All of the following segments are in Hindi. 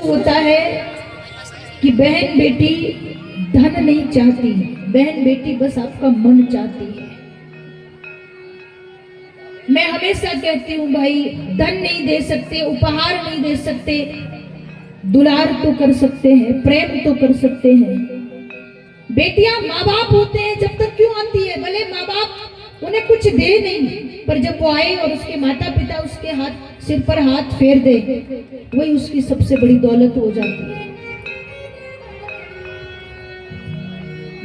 होता है कि बहन बेटी धन नहीं चाहती, बहन बेटी बस आपका मन चाहती है। मैं हमेशा कहती हूँ भाई, धन नहीं दे सकते, उपहार नहीं दे सकते, दुलार तो कर सकते हैं, प्रेम तो कर सकते हैं। बेटियां माँ बाप होते हैं जब तक क्यों आती है, भले माँ बाप उन्हें कुछ दे नहीं, पर जब वो आए और उसके माता पिता उसके हाथ सिर पर हाथ फेर दे, वही उसकी सबसे बड़ी दौलत हो जाती है।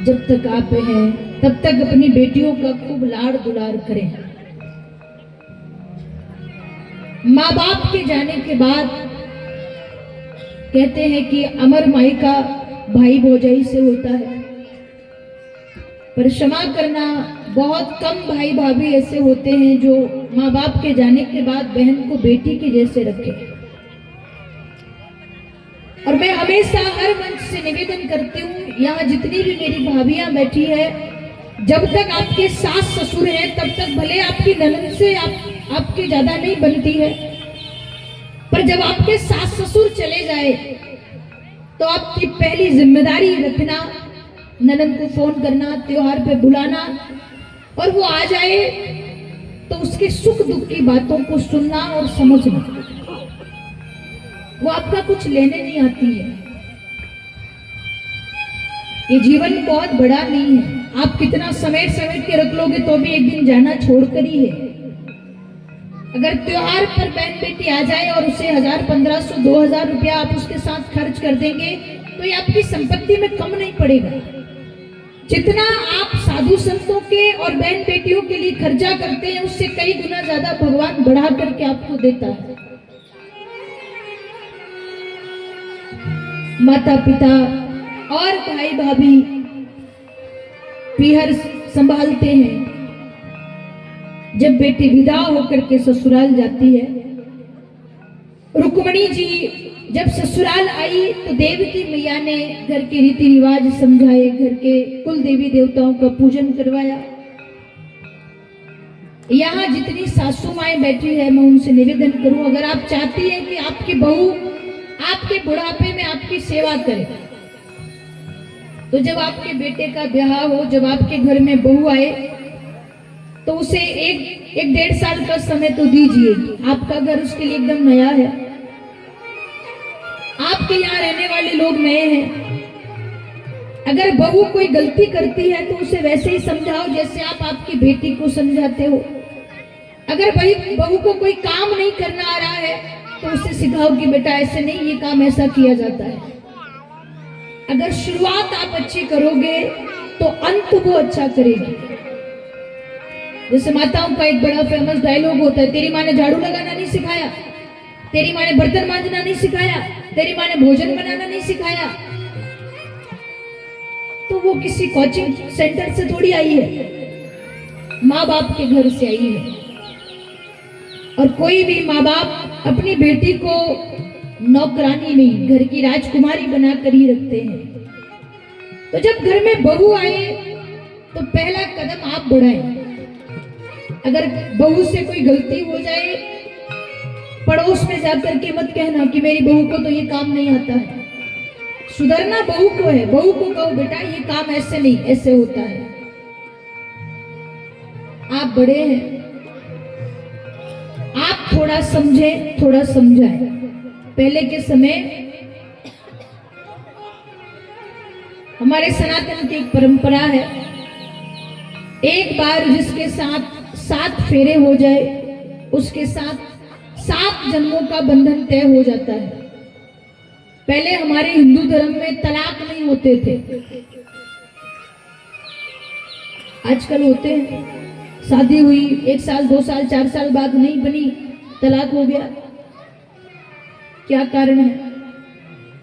जब तक आप हैं तब तक अपनी बेटियों का खूब लाड़ दुलार करें। माँ बाप के जाने के बाद कहते हैं कि अमर माई का भाई भौजाई से होता है, पर क्षमा करना, बहुत कम भाई भाभी ऐसे होते हैं जो माँ बाप के जाने के बाद बहन को बेटी के जैसे रखे। और मैं हमेशा हर मंच से निवेदन करती हूँ, यहाँ जितनी भी मेरी भाभियां बैठी है, जब तक आपके सास ससुर हैं तब तक भले आपकी ननद से आपकी ज्यादा नहीं बनती है, पर जब आपके सास ससुर चले जाए तो आपकी पहली जिम्मेदारी रखना, ननद को फोन करना, त्योहार पे बुलाना, और वो आ जाए तो उसके सुख दुख की बातों को सुनना और समझना। वो आपका कुछ लेने नहीं आती है। ये जीवन बहुत बड़ा नहीं है, आप कितना समेट समेट के रख लोगे तो भी एक दिन जाना छोड़कर ही है। अगर त्योहार पर बहन बेटी आ जाए और उसे 1000, 1500, 2000 रुपया आप उसके साथ खर्च कर देंगे तो ये आपकी संपत्ति में कम नहीं पड़ेगा। जितना आप साधु संतों के और बहन बेटियों के लिए खर्चा करते हैं, उससे कई गुना ज्यादा भगवान बढ़ा करके आपको देता है। माता पिता और भाई भाभी पीहर संभालते हैं। जब बेटी विदा होकर के ससुराल जाती है, रुक्मणी जी जब ससुराल आई तो देवकी मैया ने घर के रीति रिवाज समझाए, घर के कुल देवी देवताओं का पूजन करवाया। यहाँ जितनी सासू माएं बैठी है, मैं उनसे निवेदन करूं, अगर आप चाहती हैं कि आपकी बहू आपके बुढ़ापे में आपकी सेवा करे, तो जब आपके बेटे का ब्याह हो, जब आपके घर में बहू आए, तो उसे एक 1.5 साल का समय तो दीजिए। आपका घर उसके लिए एकदम नया है, आपके यहाँ रहने वाले लोग नए हैं। अगर बहू कोई गलती करती है तो उसे वैसे ही समझाओ जैसे आप आपकी बेटी को समझाते हो। अगर बहू को कोई काम नहीं करना आ रहा है तो उसे सिखाओ कि बेटा ऐसे नहीं, ये काम ऐसा किया जाता है। अगर शुरुआत आप अच्छी करोगे तो अंत वो अच्छा करेगी। जैसे माताओं का एक बड़ा फेमस डायलॉग होता है, तेरी माँ ने झाड़ू लगाना नहीं सिखाया, तेरी माँ ने बर्तन मांजना नहीं सिखाया, तेरी माँ ने भोजन बनाना नहीं सिखाया। तो वो किसी कोचिंग सेंटर से थोड़ी आई है, माँ बाप के घर से आई है। और कोई भी माँ बाप अपनी बेटी को नौकरानी नहीं, घर की राजकुमारी बनाकर ही रखते हैं। तो जब घर में बहू आए तो पहला कदम आप बढ़ाएं। अगर बहू से कोई गलती हो जाए, पड़ोस में जाकर के मत कहना कि मेरी बहू को तो ये काम नहीं आता है। सुधरना बहू को है, बहू को कहो बेटा ये काम ऐसे नहीं, ऐसे होता है। आप बड़े हैं, आप थोड़ा समझें, थोड़ा समझाएं। पहले के समय हमारे सनातन की एक परंपरा है, एक बार जिसके साथ 7 फेरे हो जाए उसके साथ 7 जन्मों का बंधन तय हो जाता है। पहले हमारे हिंदू धर्म में तलाक नहीं होते थे, आजकल होते हैं। शादी हुई 1 साल 2 साल 4 साल बाद नहीं बनी, तलाक हो गया। क्या कारण है?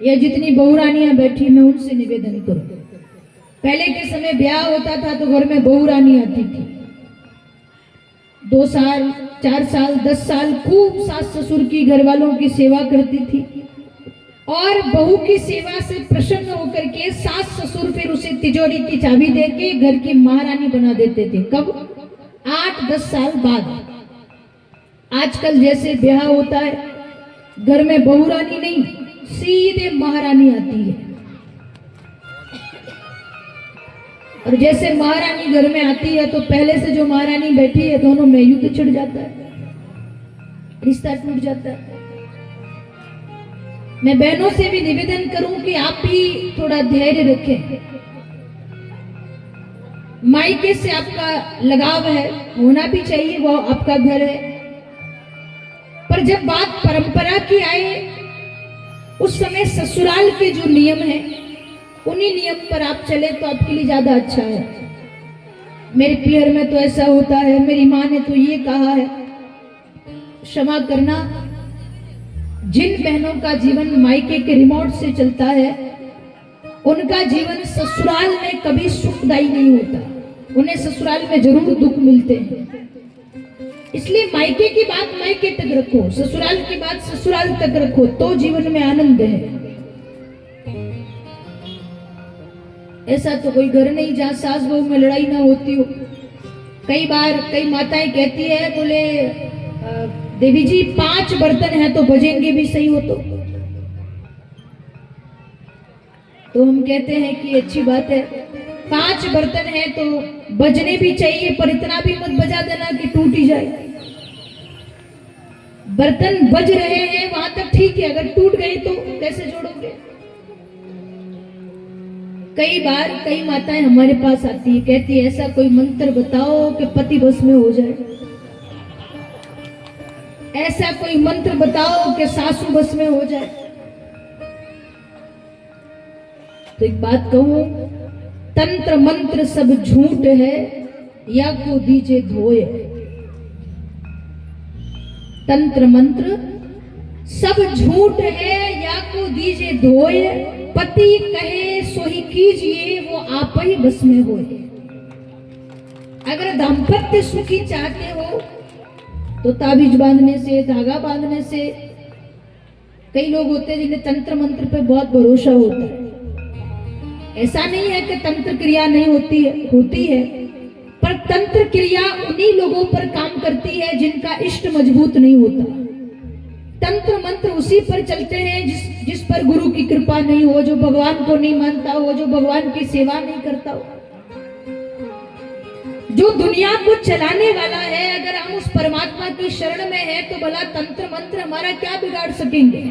या जितनी बहुरानियां बैठी, मैं उनसे निवेदन करूं, पहले के समय ब्याह होता था तो घर में बहुरानी आती थी, 2 साल 4 साल 10 साल खूब सास ससुर की, घर वालों की सेवा करती थी। और बहू की सेवा से प्रसन्न होकर के सास ससुर फिर उसे तिजोरी की चाबी देके घर की महारानी बना देते थे। कब? 8-10 साल बाद। आजकल जैसे ब्याह होता है, घर में बहुरानी नहीं, सीधे महारानी आती है। और जैसे महारानी घर में आती है तो पहले से जो महारानी बैठी है दोनों में युद्ध छिड़ जाता है, रिश्ता टूट जाता है। मैं बहनों से भी निवेदन करूं कि आप भी थोड़ा धैर्य रखें। मायके से आपका लगाव है, होना भी चाहिए, वो आपका घर है। पर जब बात परंपरा की आए उस समय ससुराल के जो नियम है उन्हीं नियम पर आप चले तो आपके लिए ज्यादा अच्छा है। मेरे पियर में तो ऐसा होता है, मेरी माँ ने तो ये कहा है। क्षमा करना, जिन बहनों का जीवन मायके के रिमोट से चलता है उनका जीवन ससुराल में कभी सुखदायी नहीं होता, उन्हें ससुराल में जरूर दुख मिलते हैं। इसलिए मायके की बात मायके तक रखो, ससुराल की बात ससुराल तक रखो, तो जीवन में आनंद है। ऐसा तो कोई घर नहीं जहाँ सास बहू में लड़ाई ना होती हो। कई बार कई माताएं कहती है, बोले देवी जी 5 बर्तन हैं तो बजेंगे भी सही हो तो हम कहते हैं कि अच्छी बात है, 5 बर्तन हैं तो बजने भी चाहिए, पर इतना भी मत बजा देना कि टूट ही जाए। बर्तन बज रहे हैं वहां तक ठीक है, अगर टूट गए तो कैसे जोड़ोगे। कई बार कई माताएं हमारे पास आती है, कहती है ऐसा कोई मंत्र बताओ कि पति बस में हो जाए, ऐसा कोई मंत्र बताओ कि सासू बस में हो जाए। तो एक बात कहूं, तंत्र मंत्र सब झूठ है, या को दीजे धोए। तंत्र मंत्र सब झूठ है, या को दीजे धोए। पति कहे सो ही कीजिए, वो आप ही बस में होए। अगर दाम्पत्य सुखी चाहते हो तो ताबीज बांधने से, धागा बांधने से। कई लोग होते हैं जिन्हें तंत्र मंत्र पे बहुत भरोसा होता है। ऐसा नहीं है कि तंत्र क्रिया नहीं होती है, पर तंत्र क्रिया उन्हीं लोगों पर काम करती है जिनका इष्ट मजबूत नहीं होता। तंत्र मंत्र उसी पर चलते हैं जिस पर गुरु की कृपा नहीं हो, जो भगवान को नहीं मानता हो, जो भगवान की सेवा नहीं करता हो। जो दुनिया को चलाने वाला है, अगर हम उस परमात्मा की शरण में हैं तो भला तंत्र मंत्र हमारा क्या बिगाड़ सकेंगे।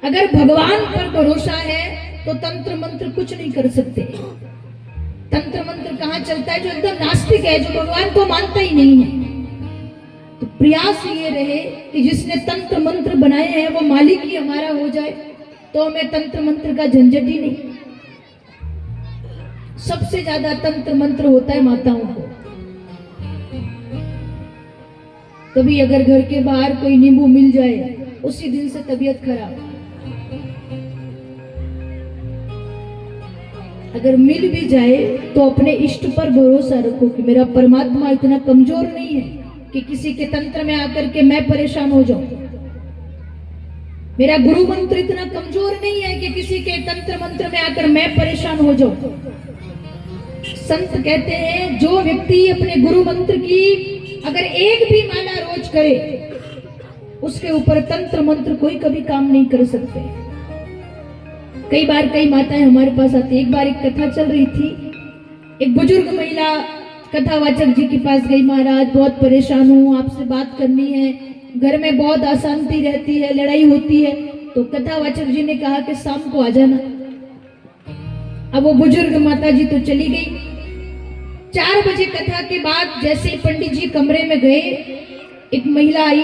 अगर भगवान पर भरोसा है तो तंत्र मंत्र कुछ नहीं कर सकते। तंत्र मंत्र कहाँ चलता है? जो एकदम नास्तिक है, जो भगवान को मानता ही नहीं है। तो प्रयास ये रहे कि जिसने तंत्र मंत्र बनाए हैं वो मालिक ही हमारा हो जाए, तो हमें तंत्र मंत्र का झंझट ही नहीं। सबसे ज्यादा तंत्र मंत्र होता है माताओं को। कभी अगर घर के बाहर कोई नींबू मिल जाए, उसी दिन से तबीयत खराब। अगर मिल भी जाए तो अपने इष्ट पर भरोसा रखो कि मेरा परमात्मा इतना कमजोर नहीं है कि किसी के तंत्र में आकर के मैं परेशान हो जाऊं। मेरा गुरु मंत्र इतना कमजोर नहीं है कि किसी के तंत्र मंत्र में आकर मैं परेशान हो जाऊं। संत कहते हैं, जो व्यक्ति अपने गुरु मंत्र की अगर एक भी माला रोज करे, उसके ऊपर तंत्र मंत्र कोई कभी काम नहीं कर सकते। कई बार कई माताएं हमारे पास आती। एक बार एक कथा चल रही थी, एक बुजुर्ग महिला कथावाचक जी के पास गई। महाराज बहुत परेशान हूँ, आपसे बात करनी है, घर में बहुत अशांति रहती है, लड़ाई होती है। तो कथावाचक जी ने कहा कि शाम को आ जाना। अब वो बुजुर्ग माता जी तो चली गई। 4 बजे कथा के बाद जैसे पंडित जी कमरे में गए, एक महिला आई,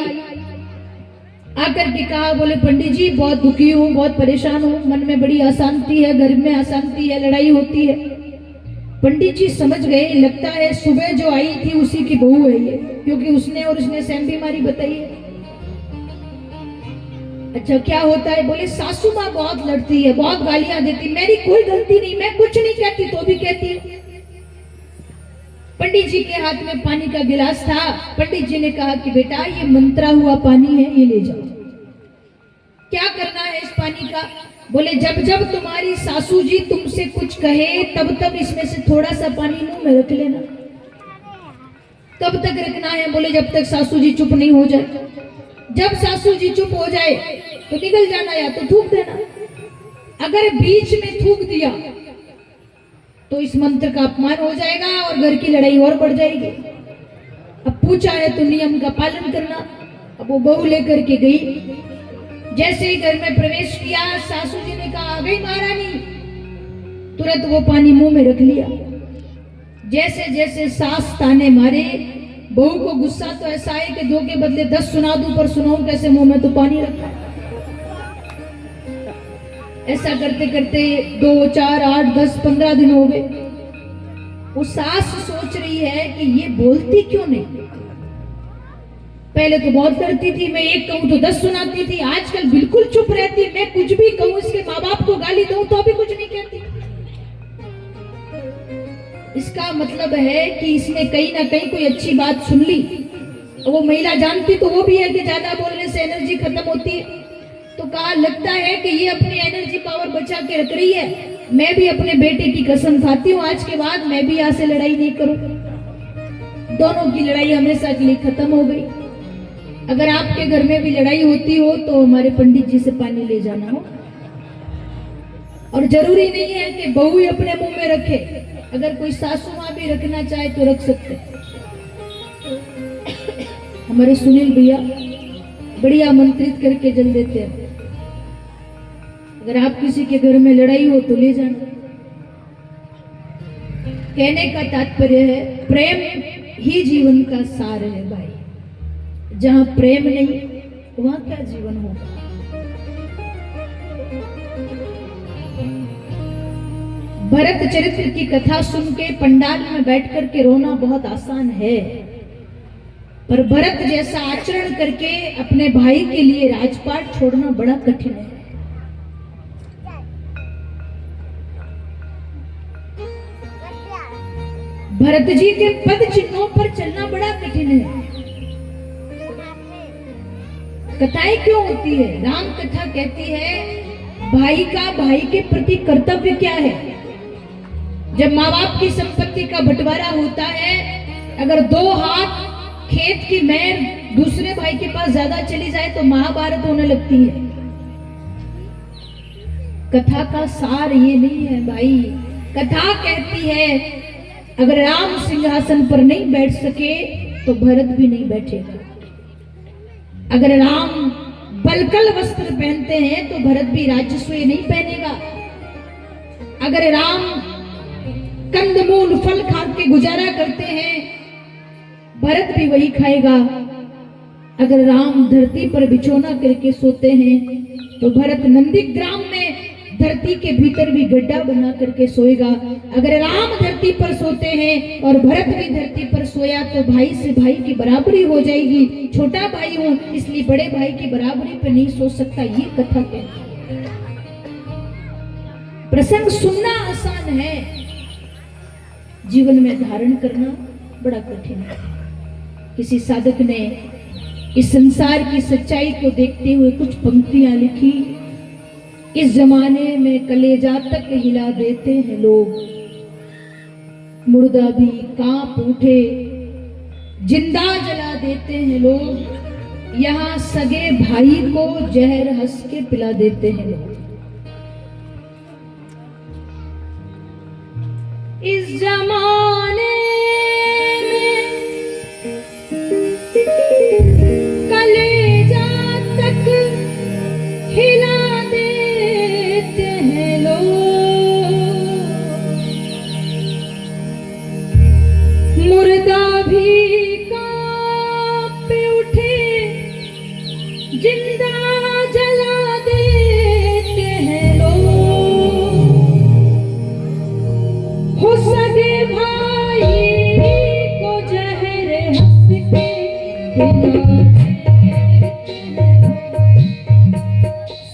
आकर के कहा, बोले पंडित जी बहुत दुखी हूँ, बहुत परेशान हूँ, मन में बड़ी अशांति है, घर में अशांति है, लड़ाई होती है। पंडित जी समझ गए, लगता है सुबह जो आई थी उसी की बहू है ये, क्योंकि उसने सेम बीमारी बताई है। अच्छा क्या होता है? बोले सासू माँ बहुत लड़ती है, बहुत गालियां देती, मेरी कोई गलती नहीं, मैं कुछ नहीं कहती तो भी कहती है। पंडित जी के हाथ में पानी का गिलास था। पंडित जी ने कहा कि बेटा ये मंत्रा हुआ पानी है, ये ले जाओ। क्या करना है इस पानी का? बोले जब जब तुम्हारी सासू जी तुमसे कुछ कहे तब तब इसमें से थोड़ा सा पानी मुंह में रख लेना। कब तक रखना है? बोले जब तक सासू जी चुप नहीं हो जाए। जब सासू जी चुप हो जाए तो निकल जाना या तो थूक देना। अगर बीच में थूक दिया तो इस मंत्र का अपमान हो जाएगा और घर की लड़ाई और बढ़ जाएगी। अब पूछा है तो नियम का पालन करना। अब वो बहू लेकर के गई, जैसे ही घर में प्रवेश किया सासू जी ने कहा, आ गई महारानी। तुरंत वो पानी मुंह में रख लिया। जैसे जैसे सास ताने मारे, बहू को गुस्सा तो ऐसा है कि 2 के बदले 10 सुना दूं, पर सुनाऊं कैसे, मुंह में तो पानी रखा। ऐसा करते करते 2, 4, 8, 10, 15 दिन हो गए। वो सास सोच रही है कि ये बोलती क्यों नहीं। पहले तो बहुत डरती थी, मैं एक कहूं तो 10 सुनाती थी, आजकल बिल्कुल चुप रहती। मैं कुछ भी कहूं, इसके माँ बाप को गाली दूं तो भी कुछ नहीं कहती। इसका मतलब है कि इसने कहीं ना कहीं कोई अच्छी बात सुन ली। वो महिला जानती तो वो भी है कि ज्यादा बोलने से एनर्जी खत्म होती है। तो कहा, लगता है कि ये अपनी एनर्जी पावर बचा के रख रही है। मैं भी अपने बेटे की कसम खाती हूँ, आज के बाद मैं भी यहाँ से लड़ाई नहीं करूँ। दोनों की लड़ाई हमेशा के लिए खत्म हो गई। अगर आपके घर में भी लड़ाई होती हो तो हमारे पंडित जी से पानी ले जाना हो। और जरूरी नहीं है कि बहू ही अपने मुंह में रखे, अगर कोई सासू माँ भी रखना चाहे तो रख सकते। हमारे सुनील भैया बढ़िया मंत्रित करके जल देते हैं। अगर आप किसी के घर में लड़ाई हो तो ले जाना। कहने का तात्पर्य है, प्रेम ही जीवन का सार है भाई। जहां प्रेम नहीं वहां क्या जीवन होगा। भरत चरित्र की कथा सुन के पंडाल में बैठ कर के रोना बहुत आसान है, पर भरत जैसा आचरण करके अपने भाई के लिए राजपाट छोड़ना बड़ा कठिन है। भरत जी के पद चिन्हों पर चलना बड़ा कठिन है। कथाएं क्यों होती है? राम कथा कहती है भाई का भाई के प्रति कर्तव्य क्या है। जब माँ बाप की संपत्ति का बंटवारा होता है, अगर 2 हाथ खेत की मेहर दूसरे भाई के पास ज्यादा चली जाए तो महाभारत होने लगती है। कथा का सार ये नहीं है भाई। कथा कहती है अगर राम सिंहासन पर नहीं बैठ सके तो भरत भी नहीं बैठेगा। अगर राम बलकल वस्त्र पहनते हैं तो भरत भी राजस्व नहीं पहनेगा। अगर राम कंदमूल फल खा के गुजारा करते हैं, भरत भी वही खाएगा। अगर राम धरती पर बिछौना करके सोते हैं तो भरत नंदीग्राम में धरती के भीतर भी गड्ढा बना करके सोएगा। अगर राम धरती पर सोते हैं और भरत भी धरती पर सोया तो भाई से भाई की बराबरी हो जाएगी। छोटा भाई हूं इसलिए बड़े भाई की बराबरी पे नहीं सो सकता, ये कथा कहती है। प्रसंग सुनना आसान है, जीवन में धारण करना बड़ा कठिन है। किसी साधक ने इस संसार की सच्चाई को देखते हुए कुछ पंक्तियां लिखी। इस जमाने में कलेजा तक हिला देते हैं लोग, मुर्दा भी कांप उठे, जिंदा जला देते हैं लोग। यहाँ सगे भाई को जहर हंस के पिला देते हैं लोग। इस जमाने में कलेजा तक हिला देते हैं लोग, मुर्दा भी कांप उठे, जिंदा जला देते हैं लोग। हो सके भाई को जहर हंस के पिला,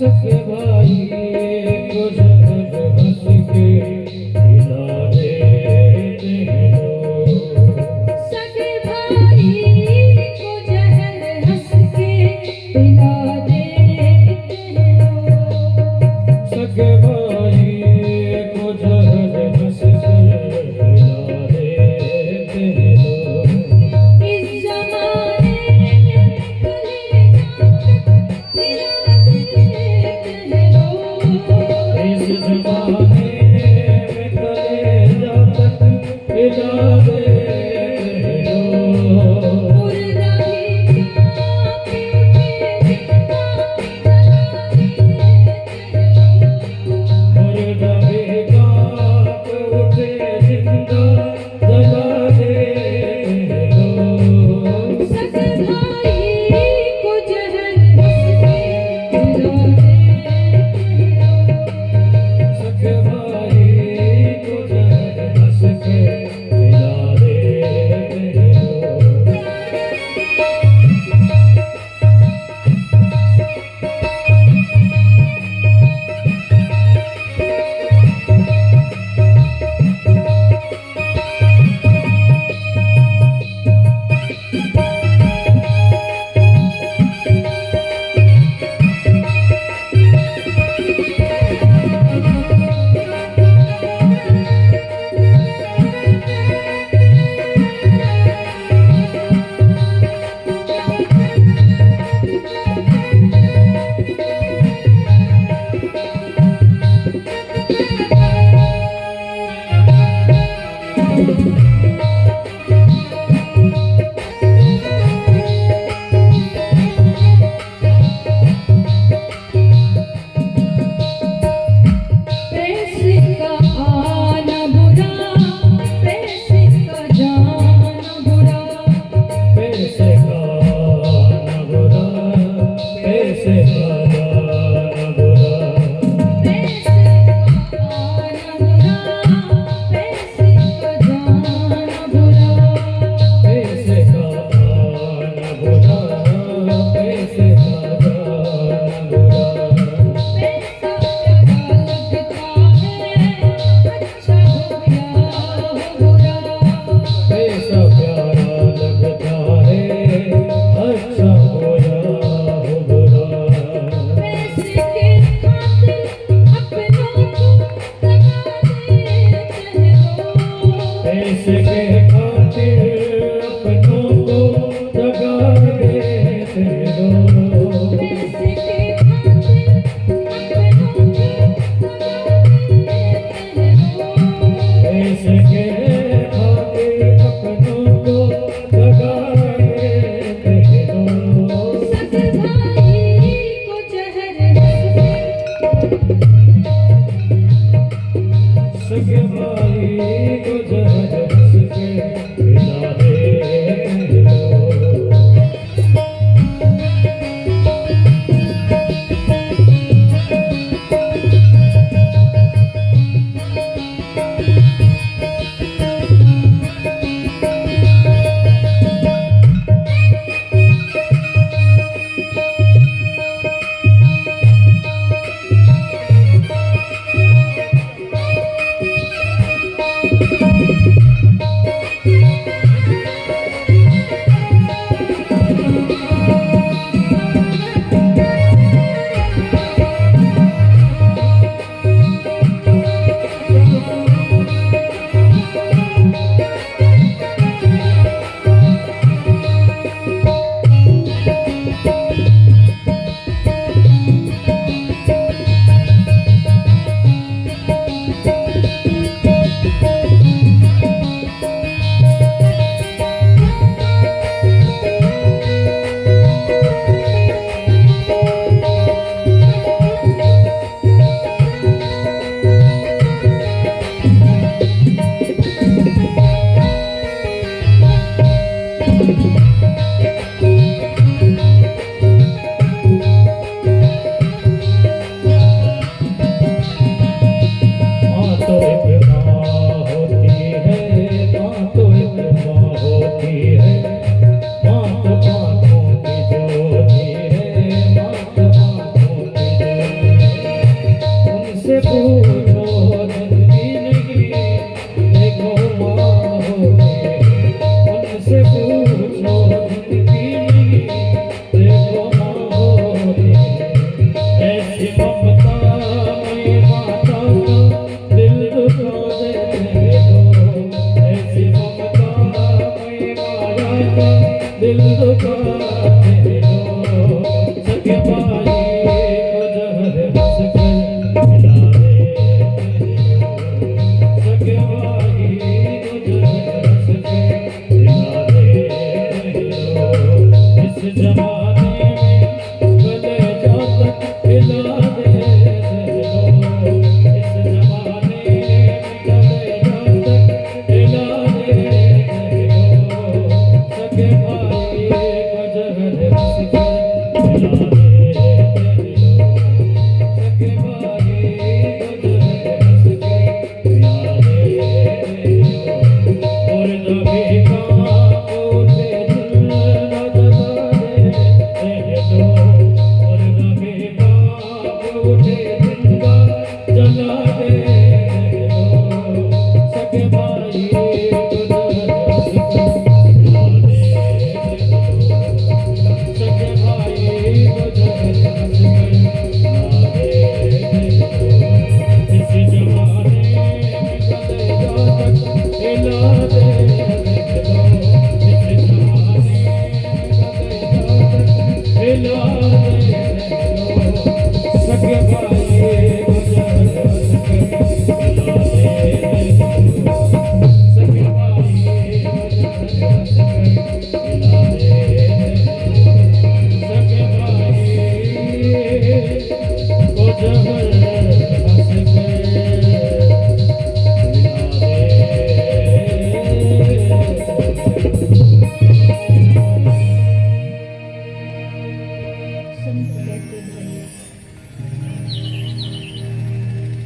सके भाई को जहर हंस के पिला देते हैं लोग। सगे भाई को जहर हंस के पिला देते हैं लोग। सके भाई को जहर हंस के पिला देते हैं लोग। इस जमाने में कलेजा सगे भाई को जहर हंस के खिला दे लो।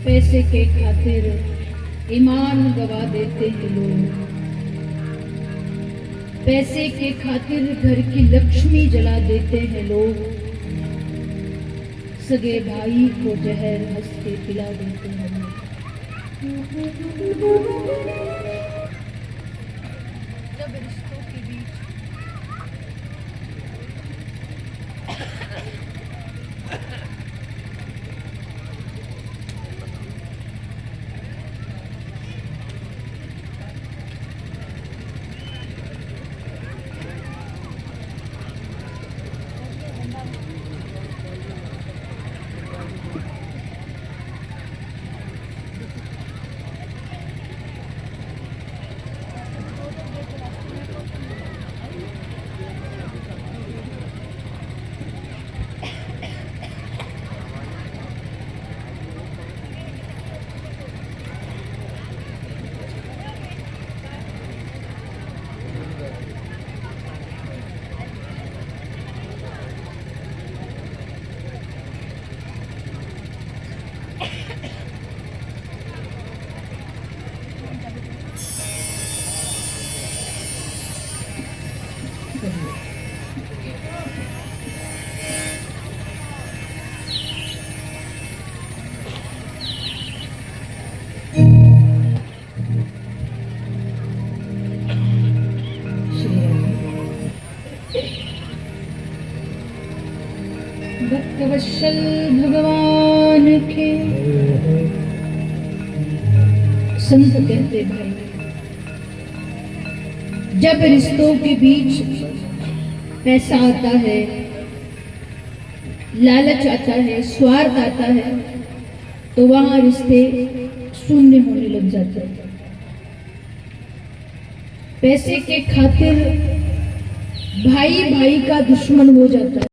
पैसे के खातिर ईमान गवा देते हैं लोग, पैसे के खातिर घर की लक्ष्मी जला देते हैं लोग, सगे भाई को जहर हंस के पिला देते हैं लोग। जब रिश्तों के बीच भक्तवत्सल भगवान के। संत कहते भाई, जब रिश्तों के बीच पैसा आता है, लालच आता है, स्वार्थ आता है, तो वहां रिश्ते शून्य होने लग जाते हैं। पैसे के खातिर भाई भाई का दुश्मन हो जाता है।